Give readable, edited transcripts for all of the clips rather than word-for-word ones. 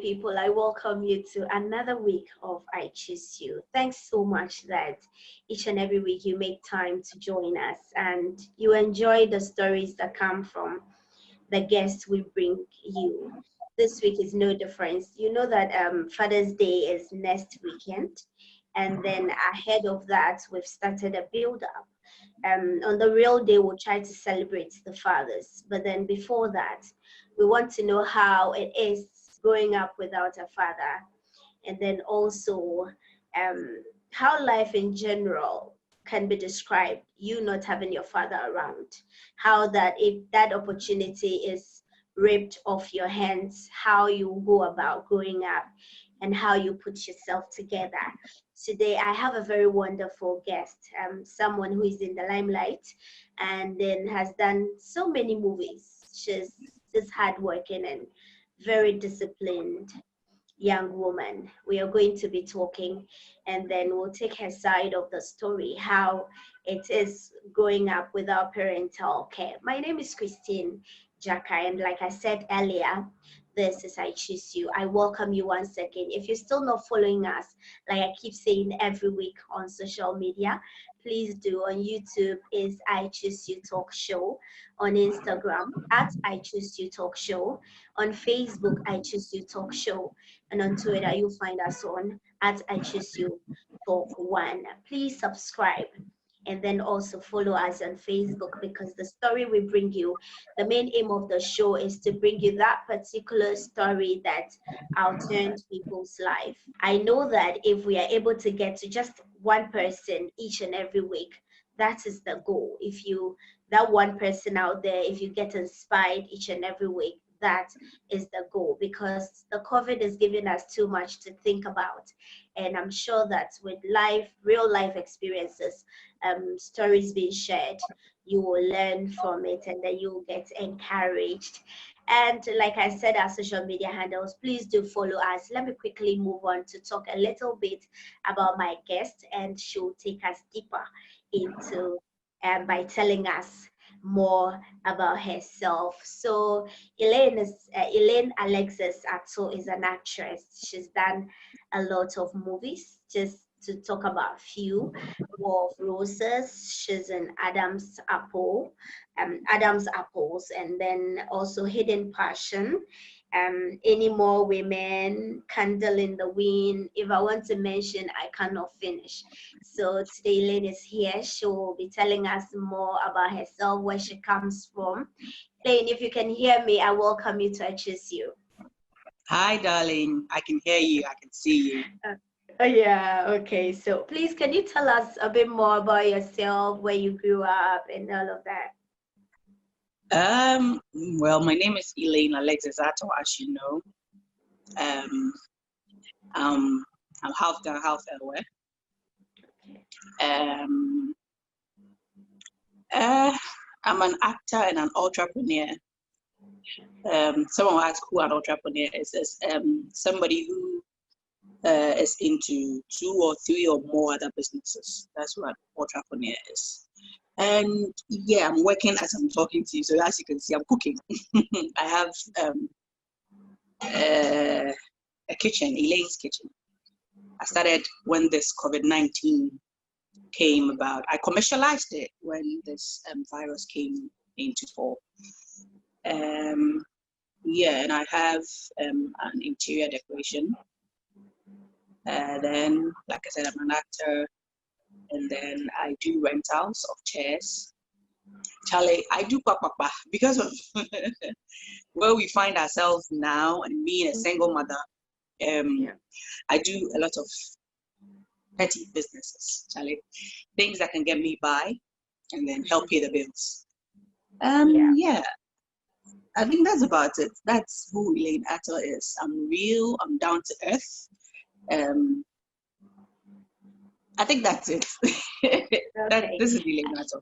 people, I welcome you to another week of I Choose You. Thanks so much that each and every week you make time to join us and you enjoy the stories that come from the guests we bring you. This week is no difference. You know that Father's Day is next weekend, and then ahead of that, we've started a build-up. On the real day, we'll try to celebrate the fathers, but then before that, we want to know how it is growing up without a father, and then also how life in general can be described, you not having your father around, how that if that opportunity is ripped off your hands, how you go about growing up and how you put yourself together. Today I have a very wonderful guest, someone who is in the limelight and then has done so many movies. She's this hardworking and very disciplined young woman. We are going to be talking and then we'll take her side of the story, how it is growing up without parental care. My name is Christine Jaka, and like I said earlier, this is I Choose You. I welcome you once again. If you're still not following us, like I keep saying every week on social media, please do. On YouTube is I Choose You Talk Show. On Instagram at I Choose You Talk Show. On Facebook, I Choose You Talk Show. And on Twitter, you'll find us on at I Choose You Talk One. Please subscribe and then also follow us on Facebook, because the story we bring you, the main aim of the show is to bring you that particular story that outturned people's life. I know that if we are able to get to just one person each and every week, that is the goal. If you, that one person out there, if you get inspired each and every week, that is the goal, because the COVID is giving us too much to think about. And I'm sure that with life, real life experiences, stories being shared, you will learn from it and then you will get encouraged. And like I said, our social media handles, please do follow us. Let me quickly move on to talk a little bit about my guest, and she'll take us deeper into by telling us more about herself. So Elaine Alexis Attoh is an actress. She's done a lot of movies. Just to talk about a few: War of Roses. She's in Adam's Apples, and then also Hidden Passion. Any More Women, Candle in the Wind. If I want to mention, I cannot finish. So today Elaine is here. She will be telling us more about herself, where she comes from. Elaine, if you can hear me, I welcome you to I Choose You. Hi, darling. I can hear you. I can see you. Yeah, okay. So please, can you tell us a bit more about yourself, where you grew up and all of that? Well, my name is Elaine Alexis Attoh, as you know. I'm half Ghana, half Elwe. I'm an actor and an entrepreneur. Someone asked who an entrepreneur is. Somebody who is into 2 or 3 or more other businesses. That's what an entrepreneur is. And yeah, I'm working as I'm talking to you. So as you can see, I'm cooking. I have a kitchen, Elaine's kitchen. I started when this COVID-19 came about. I commercialized it when this virus came into fall. Yeah, and I have an interior decoration. Then, like I said, I'm an actor. And then I do rentals of chairs. Charlie, I do papa because of where we find ourselves now, and being a single mother. I do a lot of petty businesses, Charlie, things that can get me by, and then help pay the bills. Yeah, I think that's about it. That's who Elaine Attoh is. I'm real. I'm down to earth. I think that's it. Okay. This is Elaine Attoh.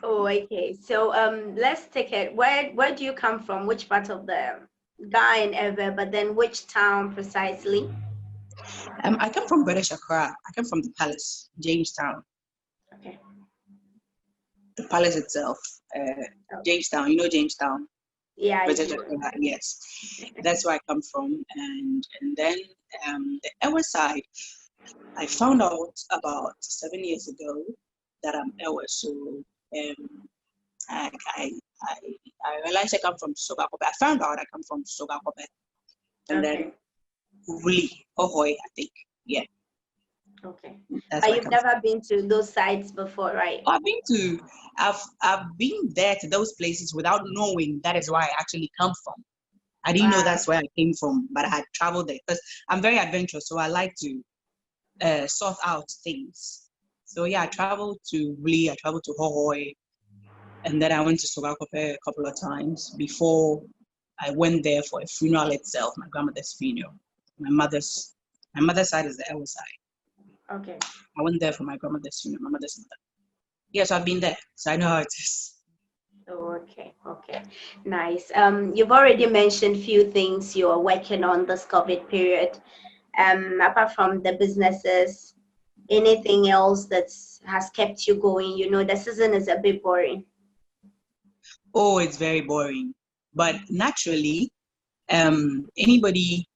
Oh, okay. So let's take it. Where do you come from? Which part of the Ghana ever? But then which town precisely? I come from British Accra. I come from the Palace, Jamestown. Okay. The Palace itself, Jamestown. You know Jamestown. Yeah, I British do. Accra, yes. That's where I come from. And then the Ewa side, I found out about 7 years ago that I'm Ewa. So I, I, I, I realized I come from Sogakope. I found out I come from Sogakope. And then Okay. Uli, Ahoy, I think. Yeah, Okay. that's But where I you've come from. never been to those sites before, right? I've been to, I've been there to those places without knowing that is where I actually come from. I didn't know Wow. that's where I came from, but I had traveled there because I'm very adventurous, so I like to sort out things. So yeah, I traveled to Wuli, I traveled to Hohoi, and then I went to Sogakope a couple of times before I went there for a funeral itself, my grandmother's funeral. My mother's my mother's side is the Elwood side. Okay. I went there for my grandmother's funeral, my mother's mother. Yes, I've been there, so I know how it is. Okay. Okay. Nice. You've already mentioned few things you're working on this COVID period. Apart from the businesses, anything else that has kept you going? You know, the season is a bit boring. Oh, it's very boring. But naturally, anybody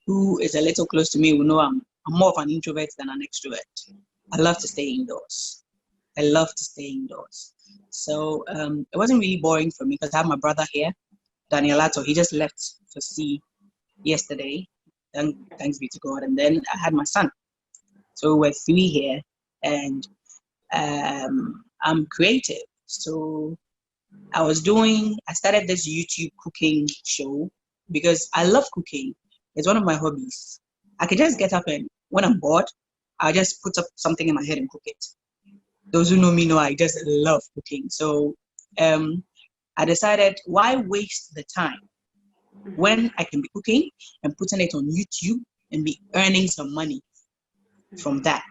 who is a little close to me will know I'm more of an introvert than an extrovert. I love to stay indoors. I love to stay indoors. So it wasn't really boring for me because I have my brother here, Daniel Attoh. He just left for sea yesterday. Thanks be to God. And then I had my son. So we're three here, and I'm creative. So I started this YouTube cooking show because I love cooking. It's one of my hobbies. I can just get up and when I'm bored, I just put up something in my head and cook it. Those who know me know I just love cooking. So um, I decided, why waste the time when I can be cooking and putting it on YouTube and be earning some money from that.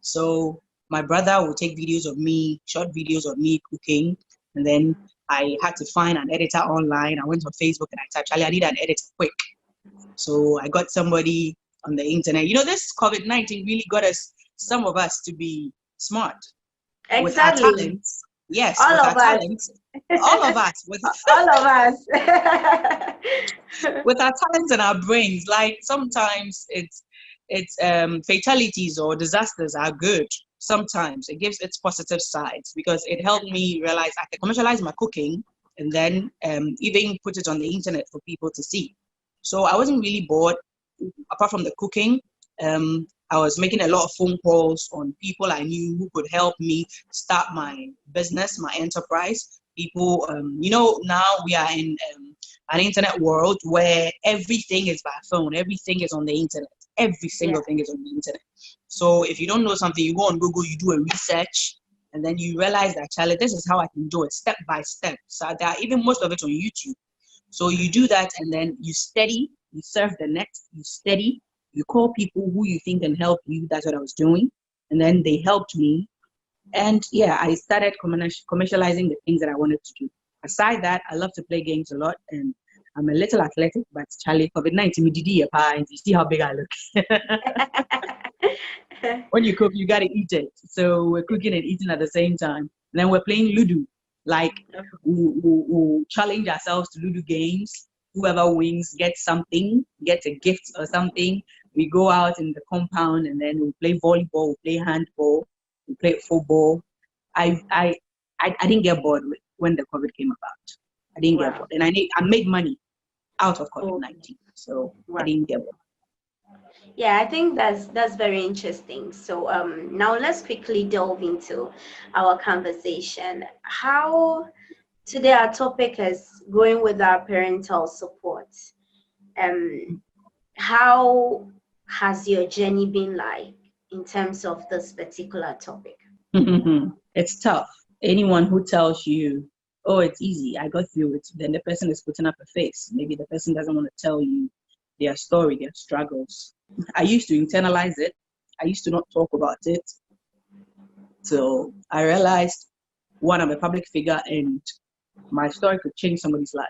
So my brother will take videos of me, short videos of me cooking, and then I had to find an editor online. I went on Facebook and I typed, Charlie, I need an editor quick. So I got somebody on the internet. You know, this COVID-19 really got us, some of us, to be smart with our Exactly. talents. Yes, All with our of us. talents, all of us, All of us. with our talents and our brains. Like sometimes it's fatalities or disasters are good. Sometimes it gives its positive sides because it helped me realize I can commercialize my cooking and then even put it on the internet for people to see. So I wasn't really bored. Apart from the cooking, I was making a lot of phone calls on people I knew who could help me start my business, my enterprise. People, now we are in an internet world where everything is by phone, everything is on the internet, every Yeah. single thing is on the internet. So if you don't know something, you go on Google, you do a research, and then you realize that, Charlie, this is how I can do it step by step. So there are even most of it on YouTube. So you do that, and then you study, you surf the net, you study, you call people who you think can help you. That's what I was doing. And then they helped me. And yeah, I started commercializing the things that I wanted to do. Aside that, I love to play games a lot, and I'm a little athletic, but Charlie, COVID-19, me did and you see how big I look. When you cook, you got to eat it. So we're cooking and eating at the same time. And then we're playing Ludo. Like we'll challenge ourselves to Ludo games. Whoever wins gets something, gets a gift or something. We go out in the compound and then we play volleyball, we play handball, we play football. I I I didn't get bored when the COVID came about. I didn't get Wow. bored, and I made money out of Oh, COVID-19, so I wow. didn't get bored. Yeah, I think that's very interesting. So now let's quickly delve into our conversation. How today our topic is going with our parental support. Um, how has your journey been like in terms of this particular topic? It's tough. Anyone who tells you, oh, it's easy, I got through it, then the person is putting up a face. Maybe the person doesn't want to tell you their story, their struggles. I used to internalize it. I used to not talk about it. So I realized, one, I'm a public figure and my story could change somebody's life.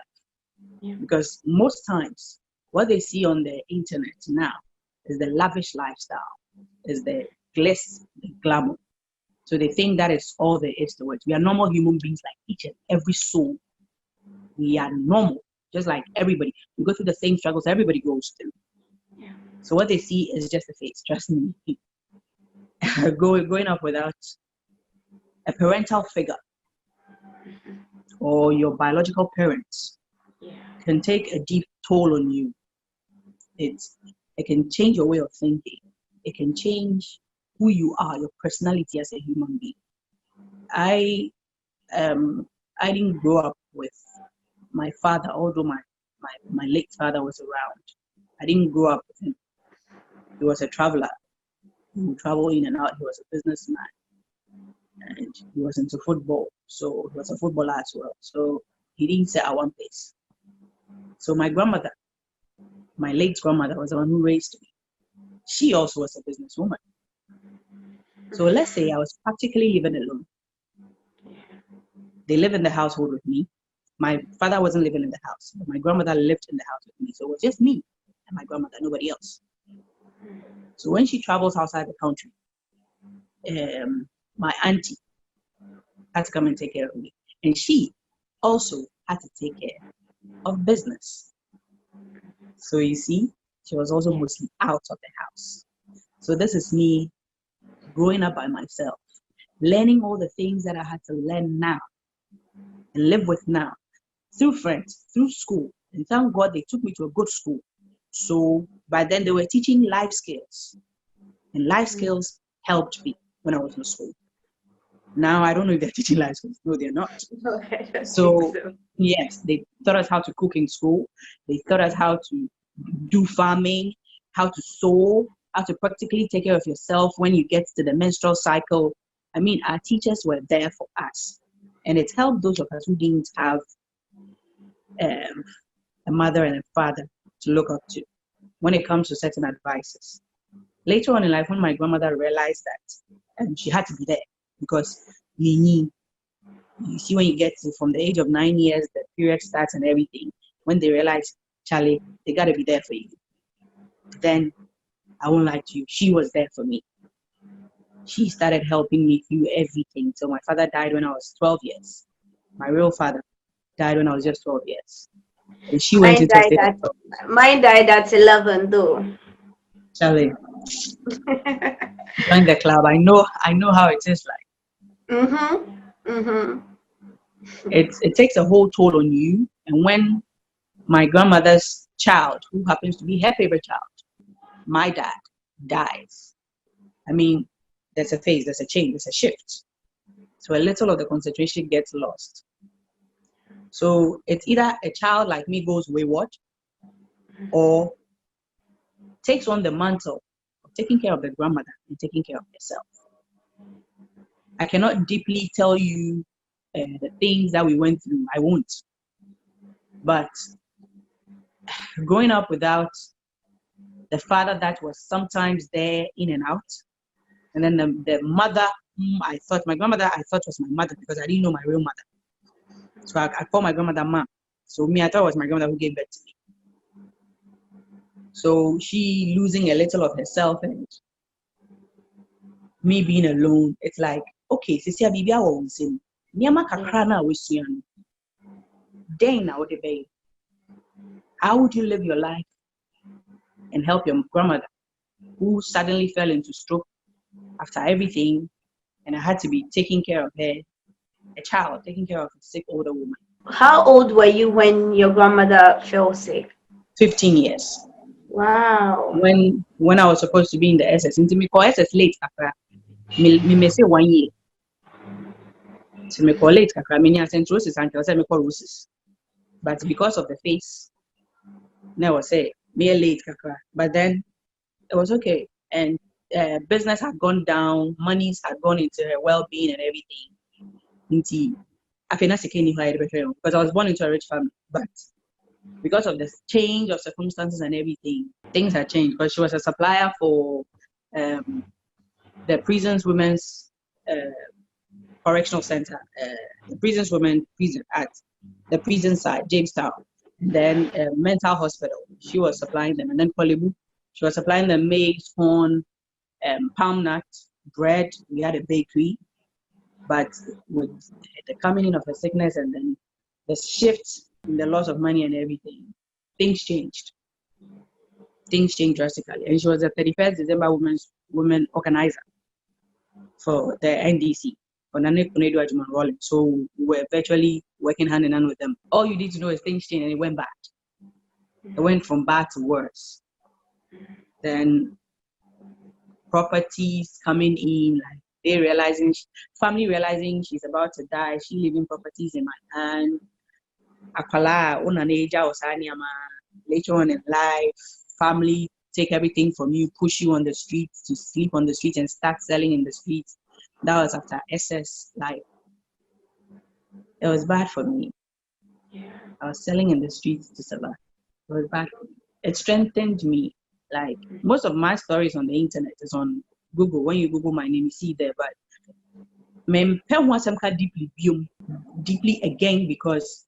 Yeah. Because most times, what they see on the internet now is the lavish lifestyle, is the glitz, the glamour. So they think that is all there is to it. We are normal human beings like each and every soul. We are normal. just like everybody. We go through the same struggles everybody goes through. Yeah. So what they see is just a face. Trust me. Growing up without a parental figure or your biological parents Yeah. can take a deep toll on you. It can change your way of thinking. It can change who you are, your personality as a human being. I I didn't grow up with my father, although my late father was around. I didn't grow up with him. He was a traveler. He would travel in and out. He was a businessman and he was into football. So he was a footballer as well. So he didn't say I want this. So my grandmother, my late grandmother, was the one who raised me. She also was a businesswoman. So let's say I was practically living alone. They live in the household with me. My father wasn't living in the house, but my grandmother lived in the house with me. So it was just me and my grandmother, nobody else. So when she travels outside the country, my auntie had to come and take care of me. And she also had to take care of business. So you see, she was also mostly out of the house. So this is me growing up by myself, learning all the things that I had to learn now and live with now through friends, through school. And thank God they took me to a good school. So by then they were teaching life skills. And life skills helped me when I was in school. Now I don't know if they're teaching life skills. No, they're not. Okay, I So think so. yes, they taught us how to cook in school. They taught us how to do farming, how to sew, how to practically take care of yourself when you get to the menstrual cycle. I mean, our teachers were there for us. And it helped those of us who didn't have a mother and a father to look up to when it comes to certain advices. Later on in life, when my grandmother realized that she had to be there because you see when you get to from the age of 9 years, the period starts and everything. When they realize, Charlie, they got to be there for you. Then I won't lie to you, she was there for me. She started helping me through everything. So my father died when I was 12 years. My real father died when I was just 12 years. And she went Mine into a died state of at mine died at 11 though. Charlie, join the club. I know how it is like. Mhm. Mhm. It takes a whole toll on you. And when my grandmother's child, who happens to be her favorite child, my dad, dies, I mean, there's a phase, there's a change, there's a shift. So a little of the concentration gets lost. So it's either a child like me goes wayward or takes on the mantle of taking care of the grandmother and taking care of herself. I cannot deeply tell you the things that we went through. I won't. But growing up without the father that was sometimes there in and out, and then the mother whom I thought, my grandmother, I thought was my mother because I didn't know my real mother. So I called my grandmother mom. So me, I thought it was my grandmother who gave birth to me. So she losing a little of herself and me being alone, it's like, okay, Cecilia, bibi awo unsem. Niyama kakra na awesua no. Den na wode be. How would you live your life and help your grandmother who suddenly fell into stroke after everything, and I had to be taking care of her, a child, taking care of a sick older woman. How old were you when your grandmother fell sick? 15 years. Wow. When I was supposed to be in the SS, into me call SS late kakra. Me may say 1 year. So me call late kakra. Me sent roses and tell me call roses. But because of the face, never say me late kakra. But then it was okay. And business had gone down, monies had gone into her well-being and everything. Because I was born into a rich family, but because of the change of circumstances and everything, things had changed. Because she was a supplier for the prisons women's correctional center, the prisons women prison at the prison side, Jamestown, and then mental hospital. She was supplying them, and then Polibu, she was supplying them maize, corn, palm nut, bread. We had a bakery. But with the coming in of the sickness and then the shift the loss of money and everything, things changed. Things changed drastically. And she was the 31st December women organizer for the NDC, for Nane Kunedu Ajuman Rolling. So we were virtually working hand in hand with them. All you need to know is things changed and it went bad. It went from bad to worse. Then properties coming in, like they realizing, family realizing she's about to die, she leaving properties in my hand. Akwala, unaneja osanyama. Later on in life, family take everything from you, push you on the streets to sleep on the streets and start selling in the streets. That was after SS. Like, it was bad for me. I was selling in the streets to survive. It was bad for me. It strengthened me. Like, most of my stories on the internet is on Google. When you Google my name, you see there. But deeply again, because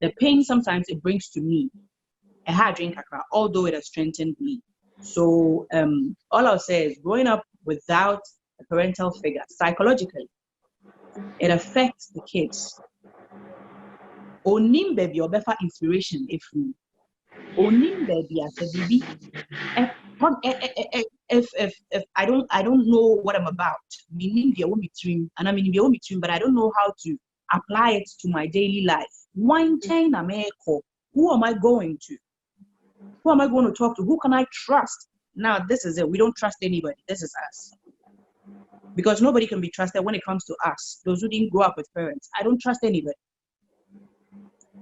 the pain sometimes it brings to me a hard drink, although it has strengthened me. So all I'll say is growing up without a parental figure, psychologically, it affects the kids. Onim baby or better inspiration if you onim baby as a baby. If I don't know what I'm about, meaning the dream, and I mean the only dream, but I don't know how to apply it to my daily life. One chain America, who am I going to? Who am I going to talk to? Who can I trust? Now, this is it. We don't trust anybody. This is us. Because nobody can be trusted when it comes to us. Those who didn't grow up with parents. I don't trust anybody.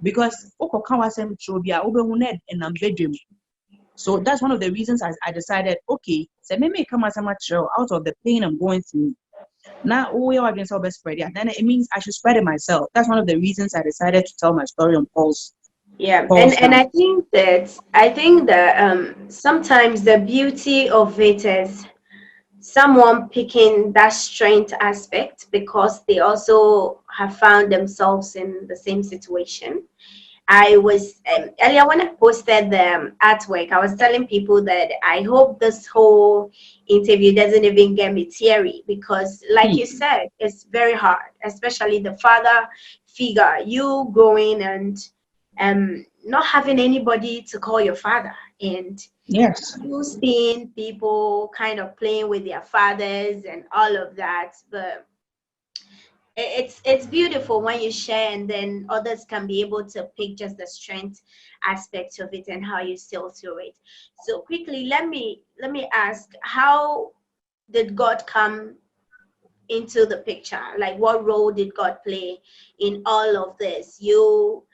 Because so that's one of the reasons I decided, okay, so maybe come as out of the pain I'm going through. Now, then it means I should spread it myself. That's one of the reasons I decided to tell my story on Pulse. Yeah, and I think that sometimes the beauty of it is someone picking that strength aspect because they also have found themselves in the same situation. I was earlier when I posted the artwork, I was telling people that I hope this whole interview doesn't even get me teary because, like you said, it's very hard, especially the father figure, you growing and not having anybody to call your father, and yes, you seeing people kind of playing with their fathers and all of that, but it's beautiful when you share and then others can be able to pick just the strength aspect of it and how you sail through it. So quickly, let me ask, how did God come into the picture? Like, what role did God play in all of this? You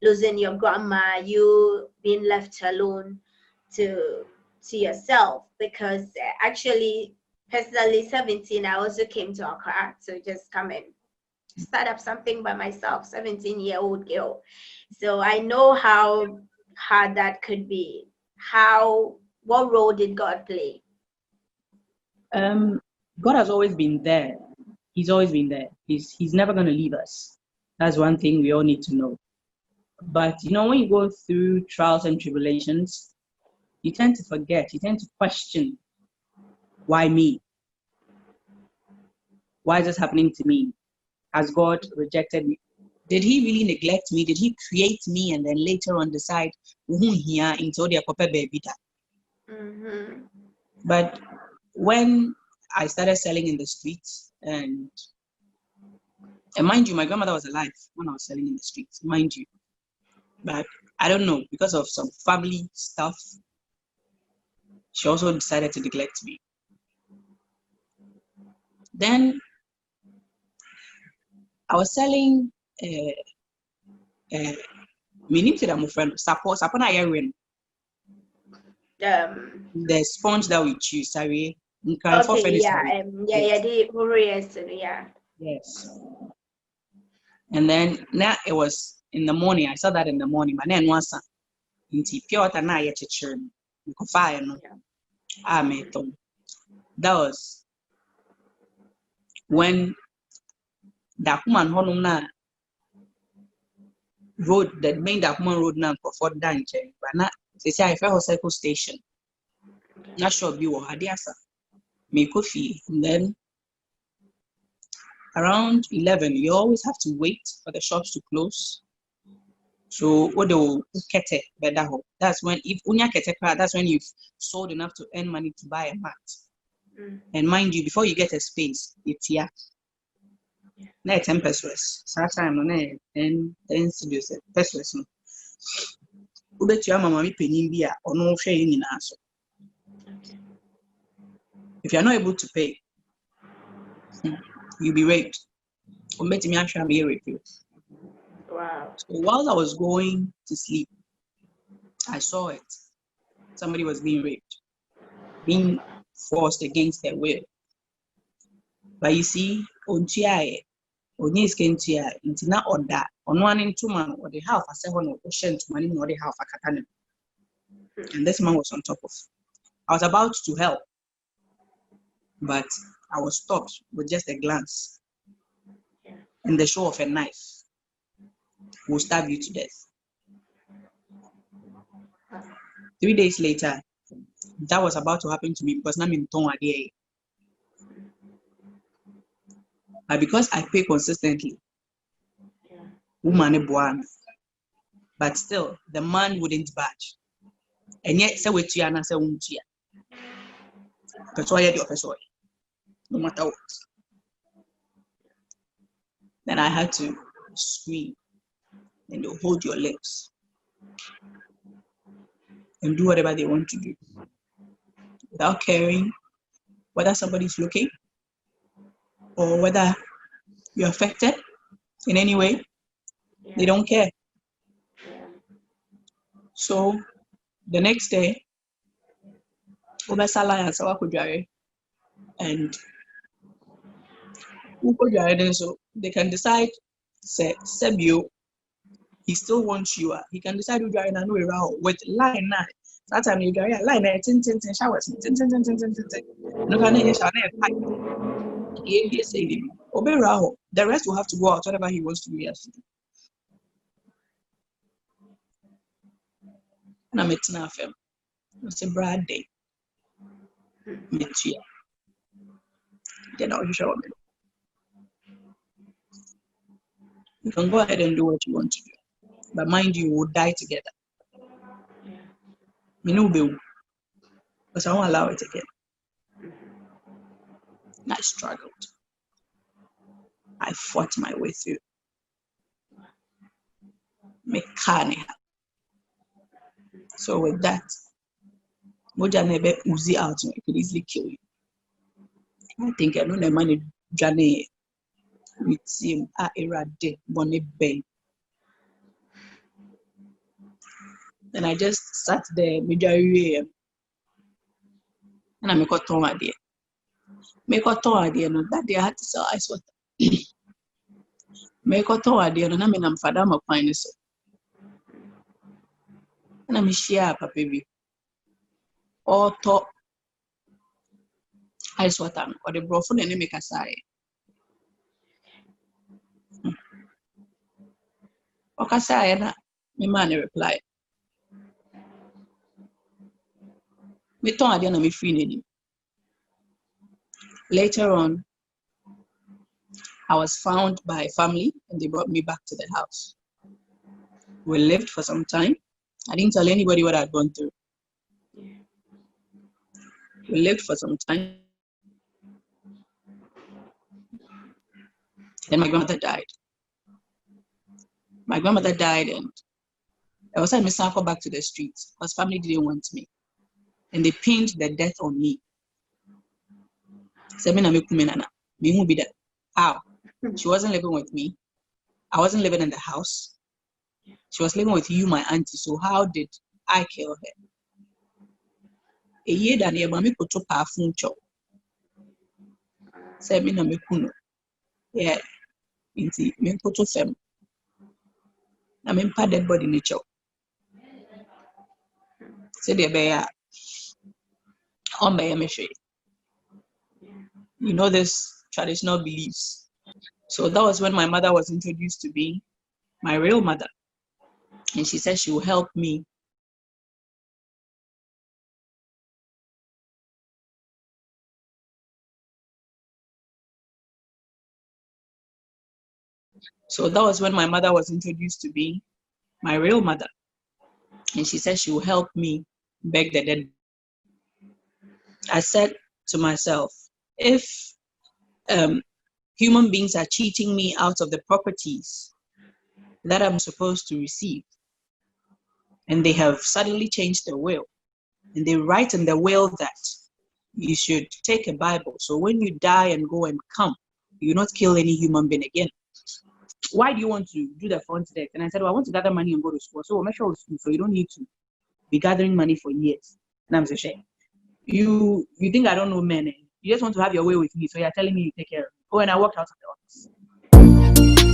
losing your grandma, you being left alone to yourself, because actually personally 17 I also came to Accra to just come in start up something by myself, 17-year-old girl. So I know how hard that could be. What role did God play? God has always been there. He's always been there. He's never going to leave us. That's one thing we all need to know. But when you go through trials and tribulations, you tend to forget. You tend to question, why me? Why is this happening to me? Has God rejected me? Did he really neglect me? Did he create me and then later on decide Mm-hmm. But when I started selling in the streets, and mind you, my grandmother was alive when I was selling in the streets, mind you. But I don't know, because of some family stuff, she also decided to neglect me. Then I was selling the sponge that we choose, sorry. Okay, yeah. Yes. And then now it was in the morning. I saw that in the morning. But then once pure water na that was when Dakuman Honum na road, the main Dakuman road now for Danche. But not they say I felt cycle station. Not sure be what Hadiasa. Me coffee. And then around 11, you always have to wait for the shops to close So what do kete better? That's when if unya kete that's when you've sold enough to earn money to buy a mat. And mind you, before you get a space, it's here. Na 10 pesos. That time no 10 studios pesos no. Ubet your mama penny be a or no share in answer. If you're not able to pay, you'll be raped. Or met me actually be raped. Wow. So while I was going to sleep, I saw it. Somebody was being raped, being forced against their will. But you see, on GI, on his skin GI, it's not on that. On one in 2 months, or the half a 7 or ocean to money, or the half a katana. And this man was on top of. I was about to help, but I was stopped with just a glance and the show of a knife will stab you to death. 3 days later, that was about to happen to me because I'm in Tonga. But because I pay consistently, woman buan, but still the man wouldn't budge. And yet, say what you are, say what you are. That's why you're the officer, no matter what. Then I had to scream and they'll hold your lips and do whatever they want to do without caring whether somebody's looking or whether you're affected in any way. They don't care. So the next day, and so they can decide, say, Sebio, he still wants you. He can decide to join and with line nine. That time you join line 10 showers, 10. No can the rest will have to go out, whatever he wants to do. And I'm a film. It's a brad day. Then I'll show me. You can go ahead and do what you want to do. But mind you, we'll die together. Because I won't allow it again. And I struggled. I fought my way through. So with that, Moja never oozy out, it could easily kill you. I think I know the money Jane with him at era day, Bonnie Bay. And I just sat there, and I make a ton idea. Make a ton idea, no, that day I had to sell ice water. Make a ton idea, no, I mean, I'm father, my finest. And I'm share, baby. Or talk ice water, or the brothel, and make a sigh. Okay, say, my man replied. Me ton idea, no, me free. Later on, I was found by family and they brought me back to the house. We lived for some time. I didn't tell anybody what I'd gone through. We lived for some time. Then my grandmother died. My grandmother died and I was at Miss back to the streets because family didn't want me. And they pinned the death on me. How? She wasn't living with me. I wasn't living in the house. She was living with you, my auntie. So how did I kill her? A year that your mommy could chop her phone chop. Said me no me kuno. Yeah. Inti me put to fem. I mean dead body nature. Said the bear on by me. You know this traditional beliefs. So that was when my mother was introduced to me, my real mother. And she said she will help me. So that was when my mother was introduced to me, my real mother. And she said she will help me beg the dead. I said to myself, if human beings are cheating me out of the properties that I'm supposed to receive, and they have suddenly changed the will, and they write in the will that you should take a Bible, so when you die and go and come, you not kill any human being again. Why do you want to do the front desk? And I said, well, I want to gather money and go to school. So make sure school, so you don't need to be gathering money for years. And I'm saying, you think I don't know men? You just want to have your way with me, so you're telling me you take care of me. Oh, and I walked out of the office.